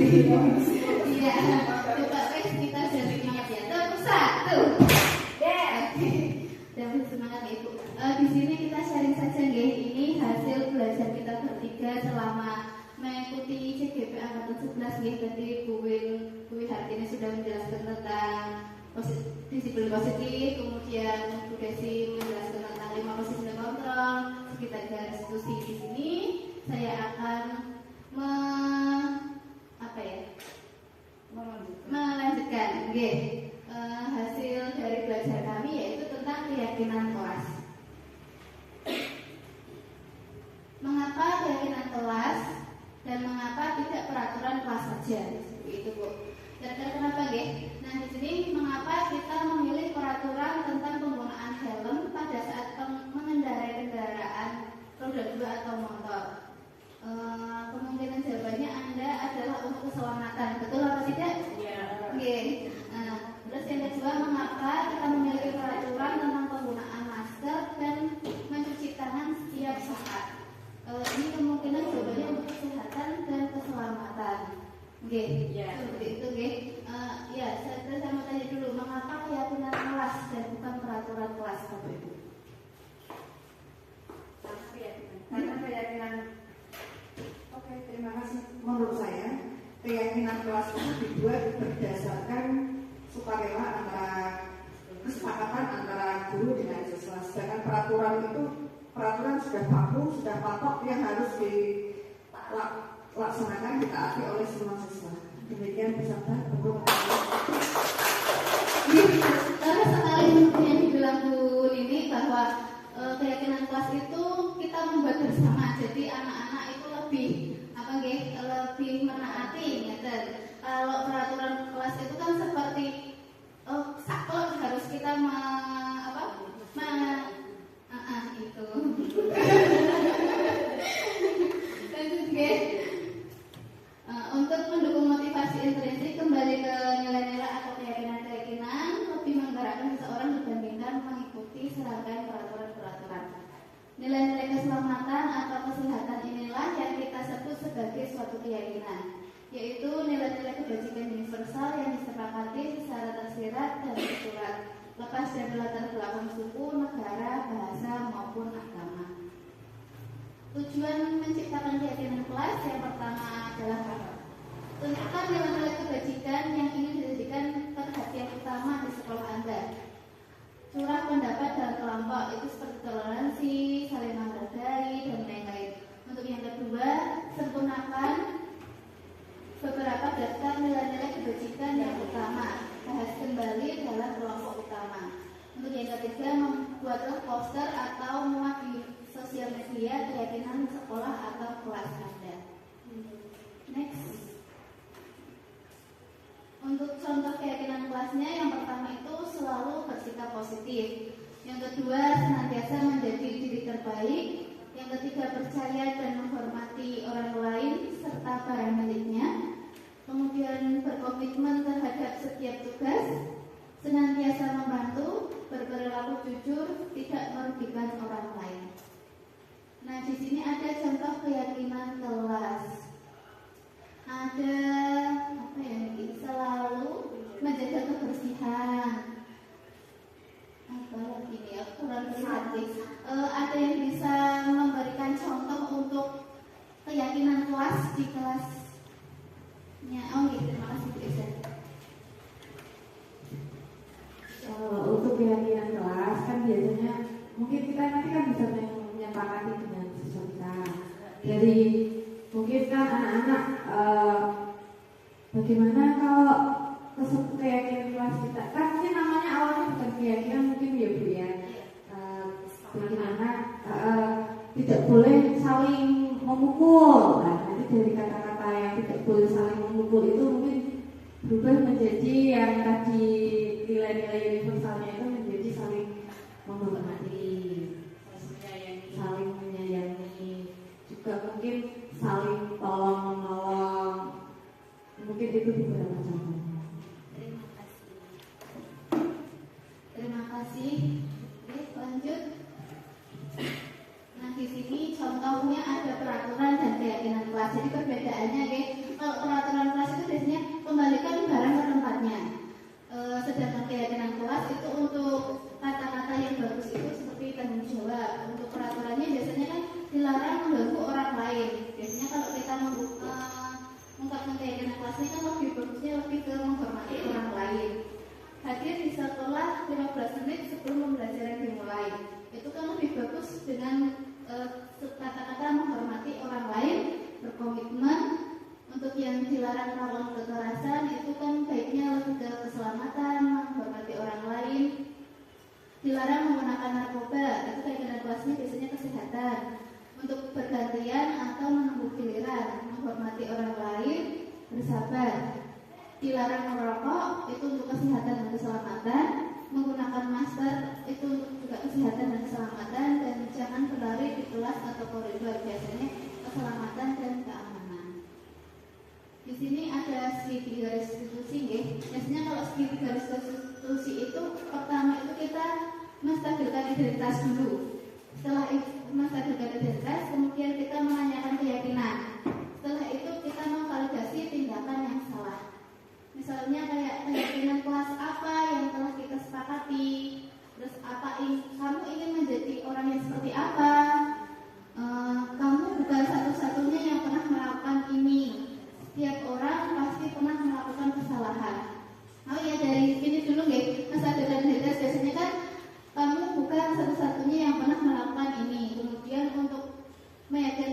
Iya, coba guys kita jadi semangat ya. Terus satu. Dan semangat ya Ibu. Di sini kita sharing saja nggih. Ini hasil belajar kita bertiga selama mengikuti CGP angkatan 11 nggih. Tadi Bu Hartini sudah menjelaskan tentang disiplin positif, kemudian Bu Desi menjelaskan tentang 5 posisi kontrol, sekitar institusi. Di sini saya akan melanjutkan hasil dari belajar kami, yaitu tentang keyakinan kelas. Mengapa keyakinan kelas dan mengapa tidak peraturan kelas saja? Itu Bu. Kira-kira kenapa nggih? Nah, di sini mengapa kita memilih peraturan tentang penggunaan helm pada saat mengendarai kendaraan roda 2 atau motor? Kemungkinan jawabannya Anda adalah untuk keselamatan. Betul atau tidak? Iya. Oke. Terus yang kedua, mengapa kita memiliki peraturan tentang penggunaan masker dan mencuci tangan setiap saat? Ini kemungkinan jawabannya untuk kesehatan dan keselamatan. Oke. Iya. Seperti itu, oke. Ya, saya mau tanya dulu, mengapa keyakinan kelas dan bukan peraturan kelas, Bapak Ibu? Karena keyakinan. Oke, terima kasih. Menurut saya, keyakinan kelas itu dibuat berdasarkan sukarela antara kesepakatan antara guru dengan siswa. Sedangkan peraturan sudah baku, sudah patok yang harus dilaksanakan, ditaati oleh semua siswa. Demikian beserta pendukung. Terus sekali yang dibilang Bu Nini bahwa keyakinan kelas itu kita membuat bersama. Jadi anak-anak itu lebih menaati, gitu. Kalau peraturan kelas itu kan seperti saklek harus kita itu. Lanjut, guys. Untuk mendukung motivasi intrinsik, kembali ke nilai-nilai atau keyakinan-keyakinan, lebih menggerakkan seseorang dibandingkan mengikuti serangkaian peraturan-peraturan. Nilai-nilai keselamatan atau kesehatan inilah yang kita sebut sebagai suatu keyakinan, yaitu nilai-nilai kebajikan universal yang disepakati secara tersirat dan tersurat, lepas dari latar belakang suku, negara, bahasa maupun agama. Tujuan menciptakan keyakinan kelas yang pertama adalah tentukan nilai-nilai kebajikan yang ingin dijadikan perhatian utama di sekolah Anda. Curah pendapat dalam kelompok itu seperti toleransi, saling menghargai, dan lain-lain. Untuk yang kedua, sempurnakan beberapa daftar nilai-nilai kebajikan yang utama. Bahas kembali dalam kelompok utama. Untuk yang ketiga, membuatlah poster atau muat di sosial media keyakinan sekolah atau kelas Anda. Next. Untuk contoh keyakinan kelasnya, yang pertama itu selalu bersikap positif. Yang kedua, senantiasa menjadi diri terbaik. Yang ketiga, percaya dan menghormati orang lain serta barang miliknya. Kemudian berkomitmen terhadap setiap tugas, senantiasa membantu, berperilaku jujur, tidak merugikan orang lain. Nah, di sini ada contoh keyakinan kelas. Ada selalu menjaga kebersihan. Ini ya kurang kreatif. Ada yang bisa memberikan contoh untuk keyakinan kelas di kelasnya? Terima kasih Bu Esa. Untuk keyakinan kelas kan biasanya mungkin kita nanti kan bisa menyepakati dengan siswa kita. Dari mungkin kan anak-anak bagaimana kalau keyakinan kelas kita kan mungkin namanya awalnya bukan keyakinan mungkin ya Bu ya. Bagaimana tidak boleh saling memukul. Nah, nanti dari kata-kata yang tidak boleh saling memukul itu mungkin berubah menjadi yang tadi nilai-nilai universalnya itu menjadi saling menghormati, saling menyayangi, juga mungkin saling tolong menolong. Mungkin itu beberapa contohnya. Terima kasih. Oke, lanjut. Nah, di sini contohnya ada peraturan dan keyakinan kelas. Jadi perbedaannya, Kalau peraturan kelas itu biasanya kembalikan barang ke tempatnya. Sedangkan keyakinan kelas itu untuk kata-kata yang bagus itu seperti tanggung jawab. Untuk peraturannya biasanya kan dilarang mengganggu orang lain. Biasanya kalau kita mengungkapkan keyakinan kelasnya kan lebih bagusnya lebih ke menghormati orang lain. Hadir di sekolah 15 menit sebelum pembelajaran dimulai. Itu kan lebih bagus dengan kata-kata menghormati orang lain, berkomitmen. Untuk yang dilarang melakukan kekerasan itu kan baiknya lebih ke keselamatan, menghormati orang lain. Dilarang menggunakan narkoba, itu keyakinan kelasnya biasanya kesehatan. Untuk bergantian atau menunggu giliran, menghormati orang lain, bersabar. Dilarang merokok, itu untuk kesehatan dan keselamatan. Menggunakan masker, itu untuk juga kesehatan dan keselamatan. Dan jangan berlari di kelas atau koridor, biasanya keselamatan dan keamanan. Di sini ada segitiga restitusi, ya. Biasanya kalau segitiga restitusi itu pertama itu kita menstabilkan identitas dulu. Setelah itu menstabilkan identitas, kemudian kita menanyakan keyakinan. Setelah itu kita memvalidasi tindakan yang salah. Misalnya kayak keyakinan kelas apa yang telah kita sepakati, terus kamu ingin menjadi orang yang seperti apa? Kamu bukan satu-satunya yang pernah melakukan ini. Setiap orang pasti pernah melakukan kesalahan. Oh ya, dari ini dulu ya, menstabilkan identitas biasanya kan kamu bukan satu-satunya yang pernah melakukan ini. Kemudian untuk meyakinkan